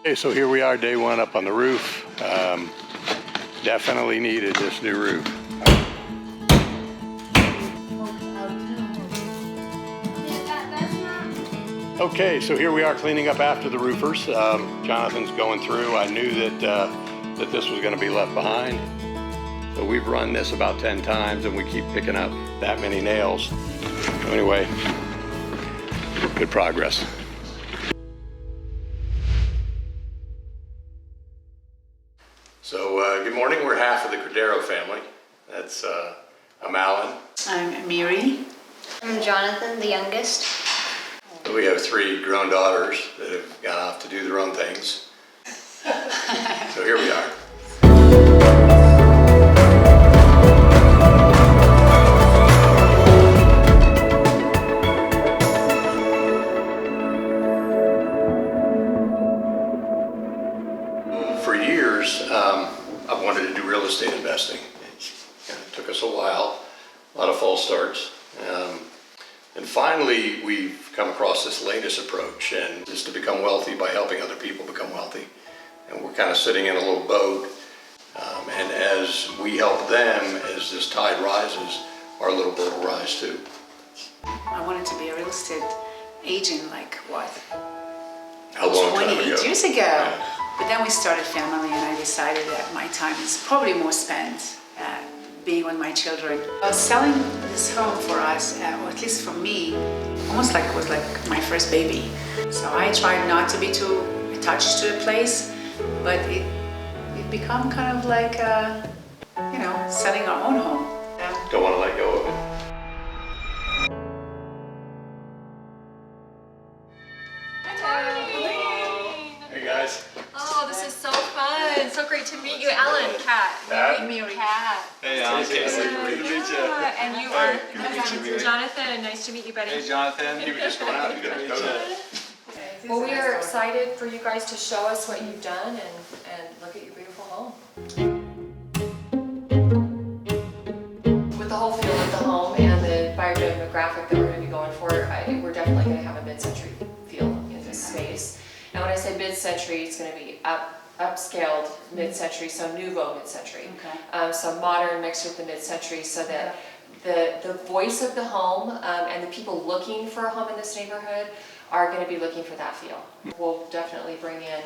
Okay, so here we are, day one up on the roof. Definitely needed this new roof. Okay, so here we are cleaning up after the roofers. Jonathan's going through. I knew that this was going to be left behind. So we've run this about 10 times and we keep picking up that many nails. So anyway, good progress. So good morning, we're half of the Cordero family. That's, I'm Alan. I'm Mary. I'm Jonathan, the youngest. We have 3 grown daughters that have gone off to do their own things. So here we are. For years, I've wanted to do real estate investing. It took us a while, a lot of false starts. And finally, we've come across this latest approach, and is to become wealthy by helping other people become wealthy. And we're kind of sitting in a little boat, and as we help them, as this tide rises, our little boat will rise too. I wanted to be a real estate agent, like what? How long time 28 ago? years ago. Yeah. But then we started family, and I decided that my time is probably more spent being with my children. Selling this home for us, or at least for me, almost like it was like my first baby. So I tried not to be too attached to the place, but it became kind of like, you know, selling our own home. Don't want to let go of it. Hey guys. Oh, this is so fun. So great to meet you. Alan, Kat. Mary. Kat. Hey, Alan. Yeah, and you are Jonathan. Nice to meet you, buddy. Hey, Jonathan. You were just going out. You got to go. Well, we are excited for you guys to show us what you've done and look at your beautiful home. With the whole feel of the home and the buyer demographic that we're going to be going for, we're definitely going to have a mid-century feel in this space. And when I say mid-century, it's going to be upscaled mid-century, so nouveau mid-century. Okay. So modern mixed with the mid-century, so that the voice of the home and the people looking for a home in this neighborhood are going to be looking for that feel. We'll definitely bring in,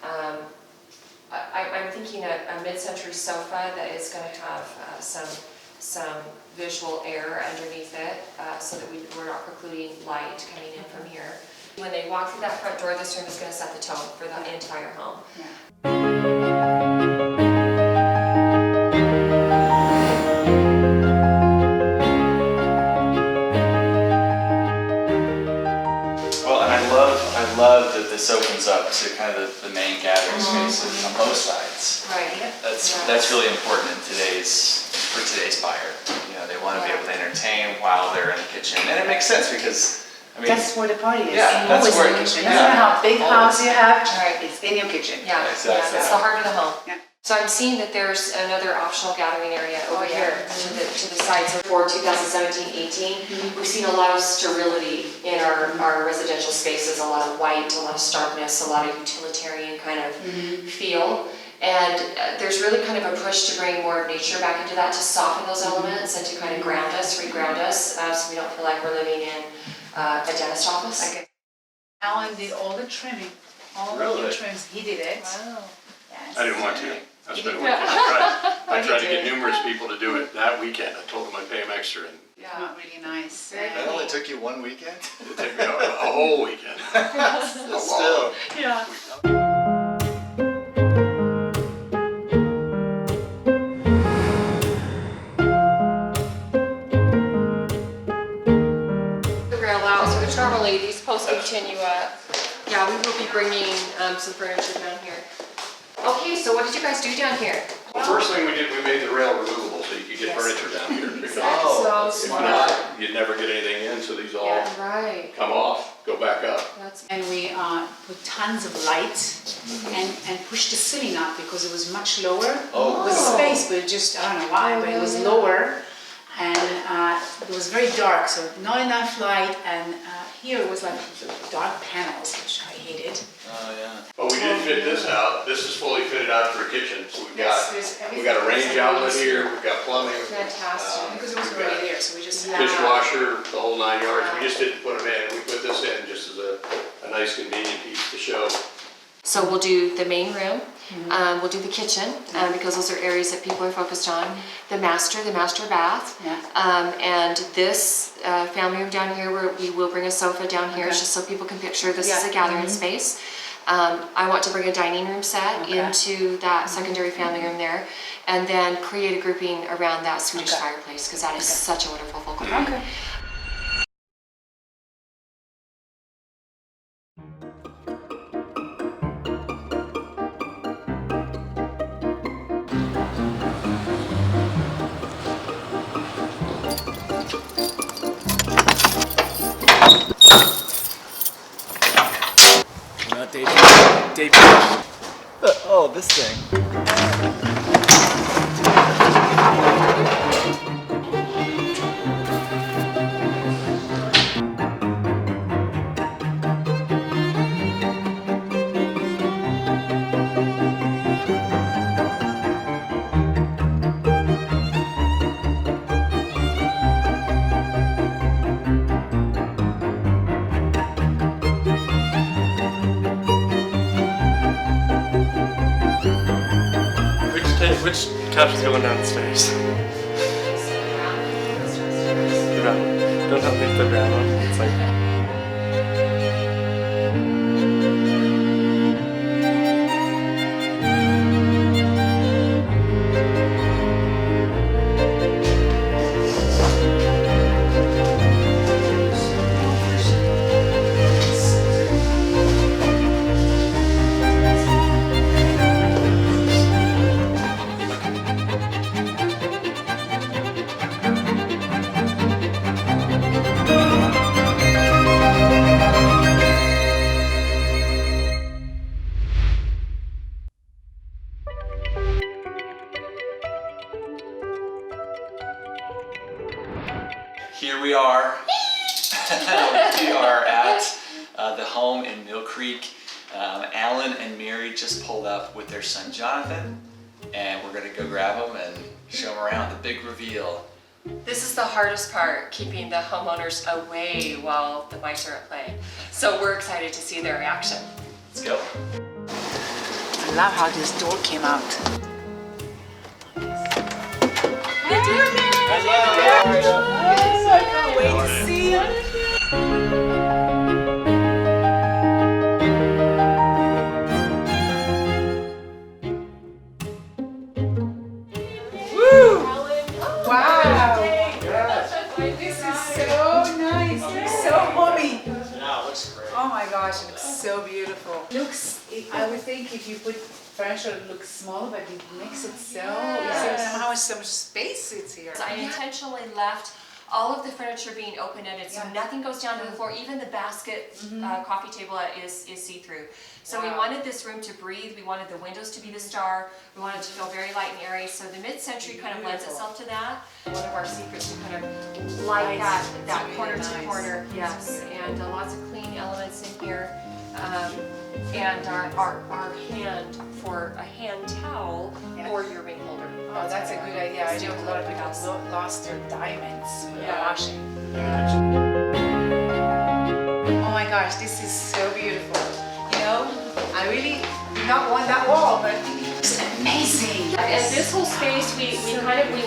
I'm thinking a mid-century sofa that is going to have some visual air underneath it so that we're not precluding light coming in from here. When they walk through that front door, this room is going to set the tone for the entire home. Yeah. Well, and I love that this opens up to kind of the main gathering spaces on both sides. Right. That's really important for today's buyer. You know, they want to be able to entertain while they're in the kitchen, and it makes sense because I mean, That's where the party is. Yeah, Always that's where in the it- kitchen. yeah, Doesn't matter how big always. house you have, Right. it's in your kitchen. Yeah, Exactly. yeah, it's the heart of the home. Yeah. So I'm seeing that there's another optional gathering area over here to the side. So for 2017-18, we've seen a lot of sterility in our residential spaces, a lot of white, a lot of starkness, a lot of utilitarian kind of feel. And there's really kind of a push to bring more of nature back into that, to soften those elements and to kind of ground us, reground us, so we don't feel like we're living in a dentist office. Okay. Alan did all the trimming, all the Really? new trims, he did it. Wow. Yes. I didn't want to. I spent a weekend. Yeah. I tried to get did. numerous people to do it that weekend. I told them I'd pay them extra, and It's not really nice. That only took you one weekend. it took me a whole weekend. A Still. long Yeah. The rail out, so which normally these posts continue up. Yeah, we will be bringing some furniture down here. Okay, so what did you guys do down here? Well, first thing we did, we made the rail removable so you could get Yes. furniture down here. Oh, So If smart. not, you'd never get anything in, so these all Yeah, right. come off, go back up. That's And we put tons of light and pushed the ceiling up because it was much lower. Oh. It was space, but just, I don't know why, but it was lower. And it was very dark, so not enough light. And here it was like dark panels, which I hated. Oh, yeah. But we did fit this out. This is fully fitted out for a kitchen. So Yes, we got a range outlet here, we've got plumbing. Fantastic. Because it was already there, so we just. Dishwasher, the whole 9 yards. We just didn't put them in. We put this in just as a nice convenient piece to show. So we'll do the main room, we'll do the kitchen, because those are areas that people are focused on. The master bath. Yeah. And this family room down here, where we will bring a sofa down here, Okay. just so people can picture this is Yeah. a gathering space. I want to bring a dining room set Okay. into that secondary family room there, and then create a grouping around that Swedish Okay. fireplace, because that is such a wonderful focal point. Okay. Not Dave. Oh, this thing. Which couch is going downstairs? The brown one. Don't help me with the brown one. It's like. Here we are. We are at the home in Millcreek. Alan and Mary just pulled up with their son Jonathan, and we're gonna go grab them and show them around. The big reveal. This is the hardest part, keeping the homeowners away while the mice are at play. So we're excited to see their reaction. Let's go. I love how this door came out. I can't wait to see it. Woo! Wow! This is so nice. It's so homey. Oh my gosh, it looks so beautiful. I would think if you put furniture, it looks small, but it makes it so. You see how much space it's here. I intentionally left all of the furniture being open-ended, so nothing goes down to the floor. Even the basket coffee table is see-through. So we wanted this room to breathe. We wanted the windows to be the star. We wanted it to feel very light and airy. So the mid-century kind of lends itself to that. One of our secrets to kind of light that corner to corner. Yes, and lots of clean elements in here. And our hand for a hand towel for your ring holder. Oh, that's a good idea. I know a lot of people lost their diamonds when they're washing. Oh my gosh, this is so beautiful. You know, I really do not want that wall, but it's amazing. And this whole space, we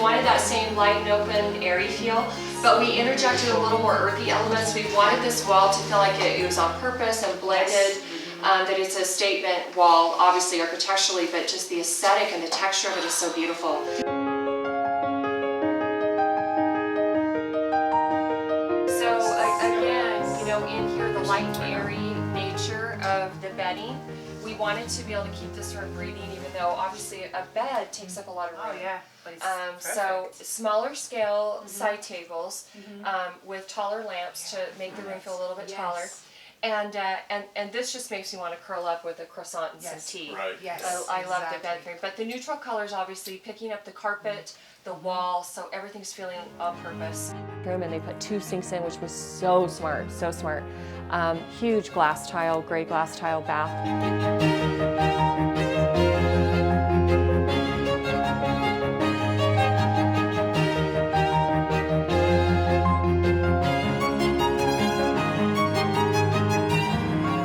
wanted that same light and open, airy feel, but we interjected a little more earthy elements. We wanted this wall to feel like it was on purpose and blended. That it's a statement wall, obviously architecturally, but just the aesthetic and the texture of it is so beautiful. So again, you know, in here, the light and airy nature of the bedding, we wanted to be able to keep this room breathing, even though obviously a bed takes up a lot of room. Oh yeah, but it's So smaller scale side tables with taller lamps to make the room feel a little bit taller. And this just makes me want to curl up with a croissant and some tea. Right. Yes, I love the bed exactly. frame. But the neutral colors, obviously, picking up the carpet, the wall, so everything's feeling on purpose. And they put 2 sinks in, which was so smart, so smart. Huge glass tile, gray glass tile bath.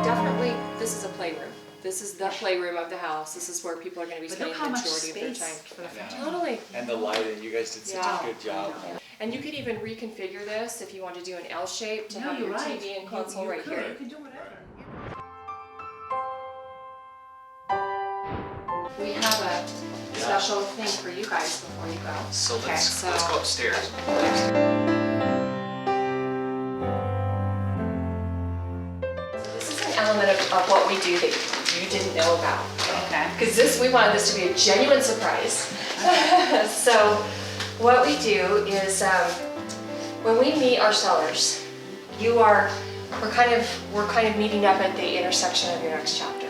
Definitely, this is a playroom. This is the playroom of the house. This is where people are going to be But spending look the how much majority of their space time. for the family. Totally. And the lighting, you guys did such Yeah. a good job. And you could even reconfigure this if you want to do an L shape to No, have you're your right. TV and You- console you right could. here. You can do whatever. We have a special thing for you guys before you go. So Okay, let's so- go upstairs. This is an element of what we do that you didn't know about. Okay. Because we wanted this to be a genuine surprise. So what we do is when we meet our sellers, we're kind of meeting up at the intersection of your next chapter.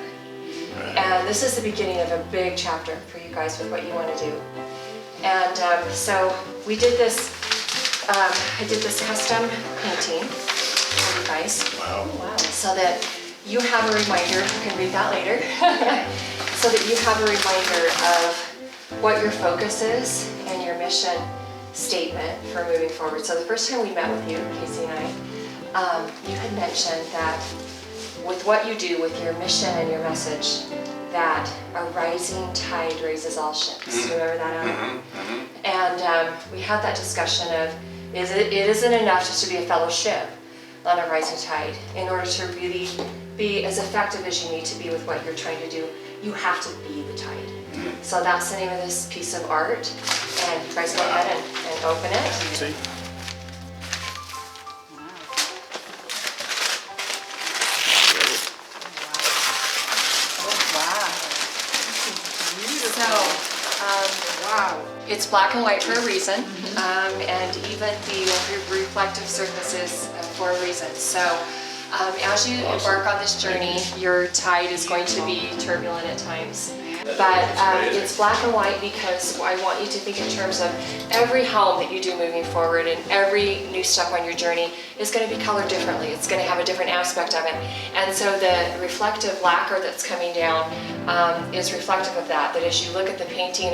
And this is the beginning of a big chapter for you guys with what you want to do. And so we did this, I did this custom painting for you guys. Wow. So that you have a reminder, you can read that later, so that you have a reminder of what your focus is and your mission statement for moving forward. So the first time we met with you, Casey and I, you had mentioned that with what you do, with your mission and your message, that a rising tide raises all ships. Do you remember that, Alan? And we had that discussion of, it isn't enough just to be a fellowship on a rising tide. In order to really be as effective as you need to be with what you're trying to do, you have to be the tide. So that's the name of this piece of art. And you guys go ahead and open it. See? So, wow. It's black and white for a reason, and even the reflective surface is for a reason. So, as you embark on this journey, your tide is going to be turbulent at times. But it's black and white because I want you to think in terms of every home that you do moving forward, and every new step on your journey is going to be colored differently. It's going to have a different aspect of it. And so the reflective lacquer that's coming down is reflective of that. That as you look at the painting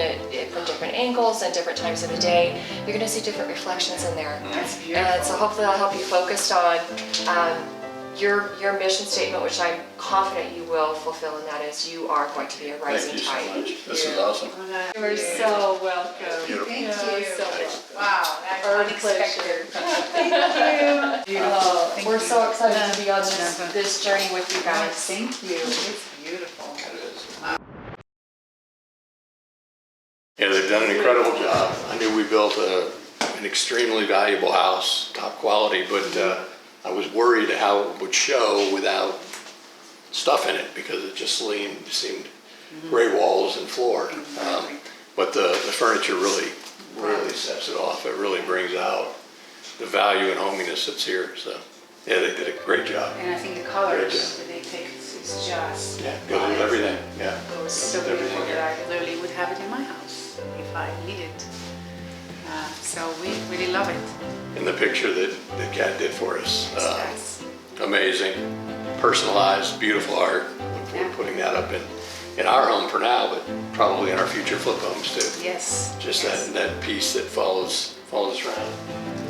from different angles and different times of the day, you're going to see different reflections in there. That's beautiful. And so hopefully I'll help you focus on your mission statement, which I'm confident you will fulfill, and that is you are going to be a Thank rising you so tide. much. This is awesome. You're so welcome. Beautiful. Thank you. So welcome. Wow, that's Our unexpected. pleasure. Beautiful. Thank We're you. so excited to be on this journey with you guys. Thank you. It's beautiful. Yeah, they've done an incredible job. I knew we built an extremely valuable house, top quality, but I was worried how it would show without stuff in it because it just seemed gray walls and floor. But the furniture really sets it off. It really brings out the value and hominess that's here. So yeah, they did a great job. And I think the colors that they picked is just Yeah, goes with everything. Yeah, goes so Goes with beautiful everything, that I literally would have it in my house if I needed. So we really love it. and the picture that Kat did for us, That's amazing, personalized, beautiful art. Look forward to putting that up in our home for now, but probably in our future flip homes too. yes. Just yes. that piece that follows around.